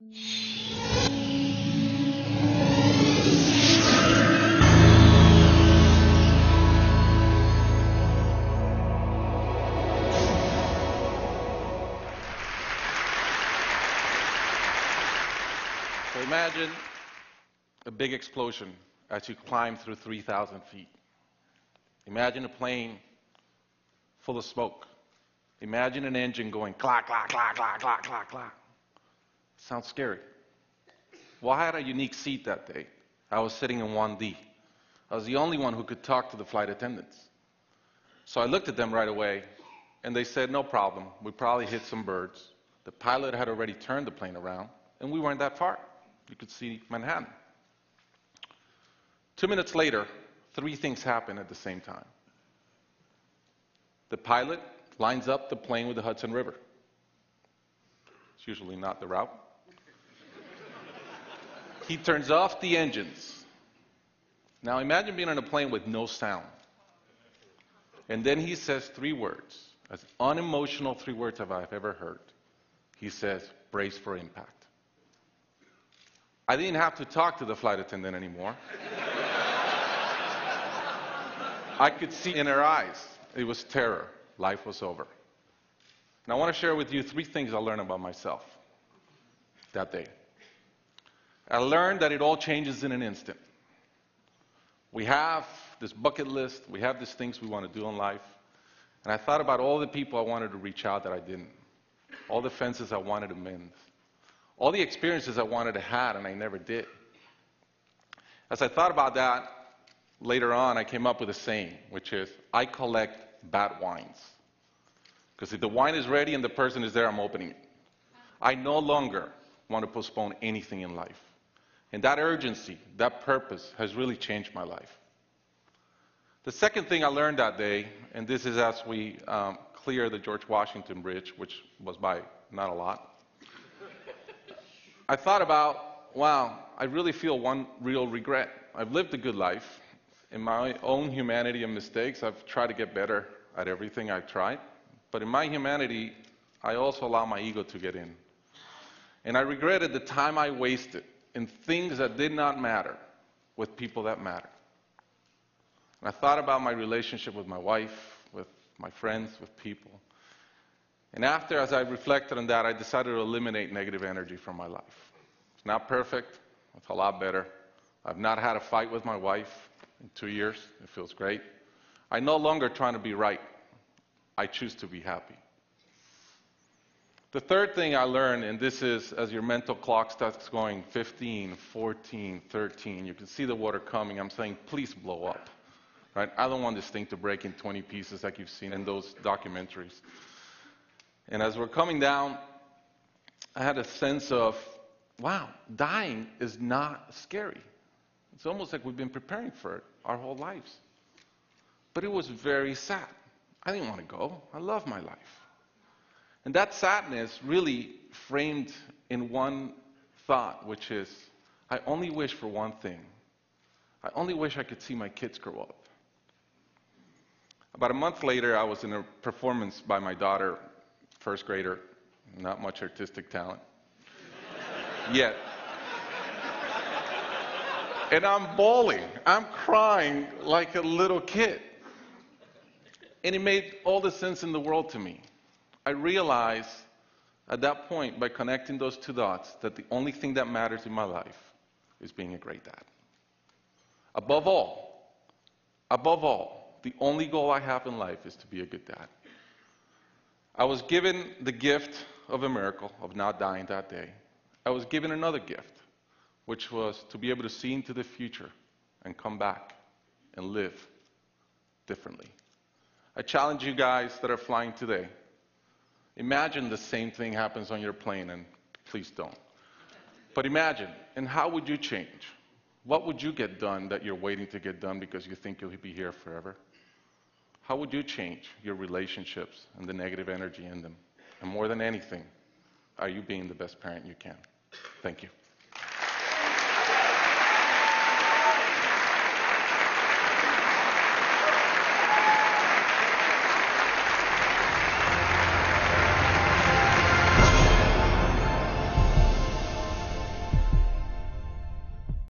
So imagine a big explosion as you climb through 3,000 feet. Imagine a plane full of smoke. Imagine an engine going clack, clack, clack, clack, clack, clack, clack. Sounds scary. Well, I had a unique seat that day. I was sitting in 1D. I was the only one who could talk to the flight attendants. So I looked at them right away, and they said, no problem. We probably hit some birds. The pilot had already turned the plane around, and we weren't that far. You could see Manhattan. 2 minutes later, 3 things happen at the same time. The pilot lines up the plane with the Hudson River. It's usually not the route. He turns off the engines. Now imagine being on a plane with no sound. And then he says 3 words, as unemotional 3 words as I've ever heard. He says, brace for impact. I didn't have to talk to the flight attendant anymore. I could see in her eyes, it was terror. Life was over. And I want to share with you 3 things I learned about myself that day. I learned that it all changes in an instant. We have this bucket list, we have these things we want to do in life, and I thought about all the people I wanted to reach out that I didn't, all the fences I wanted to mend, all the experiences I wanted to have and I never did. As I thought about that, later on I came up with a saying, which is, I collect bad wines. Because if the wine is ready and the person is there, I'm opening it. I no longer want to postpone anything in life. And that urgency, that purpose has really changed my life. The second thing I learned that day, and this is as we clear the George Washington Bridge, which was by not a lot, I thought about, wow, I really feel one real regret. I've lived a good life. In my own humanity and mistakes, I've tried to get better at everything I've tried. But in my humanity, I also allow my ego to get in. And I regretted the time I wasted in things that did not matter with people that matter. And I thought about my relationship with my wife, with my friends, with people. And after, as I reflected on that, I decided to eliminate negative energy from my life. It's not perfect. It's a lot better. I've not had a fight with my wife in 2 years. It feels great. I'm no longer trying to be right. I choose to be happy. The third thing I learned, and this is as your mental clock starts going 15, 14, 13, you can see the water coming. I'm saying, please blow up. Right? I don't want this thing to break in 20 pieces like you've seen in those documentaries. And as we're coming down, I had a sense of, wow, dying is not scary. It's almost like we've been preparing for it our whole lives. But it was very sad. I didn't want to go. I love my life. And that sadness really framed in one thought, which is, I only wish for one thing. I only wish I could see my kids grow up. About a month later, I was in a performance by my daughter, first grader, not much artistic talent, yet. And I'm bawling, I'm crying like a little kid. And it made all the sense in the world to me. I realized at that point, by connecting those 2 dots, that the only thing that matters in my life is being a great dad. Above all, the only goal I have in life is to be a good dad. I was given the gift of a miracle, of not dying that day. I was given another gift, which was to be able to see into the future and come back and live differently. I challenge you guys that are flying today. Imagine the same thing happens on your plane, and please don't. But imagine, and how would you change? What would you get done that you're waiting to get done because you think you'll be here forever? How would you change your relationships and the negative energy in them? And more than anything, are you being the best parent you can? Thank you.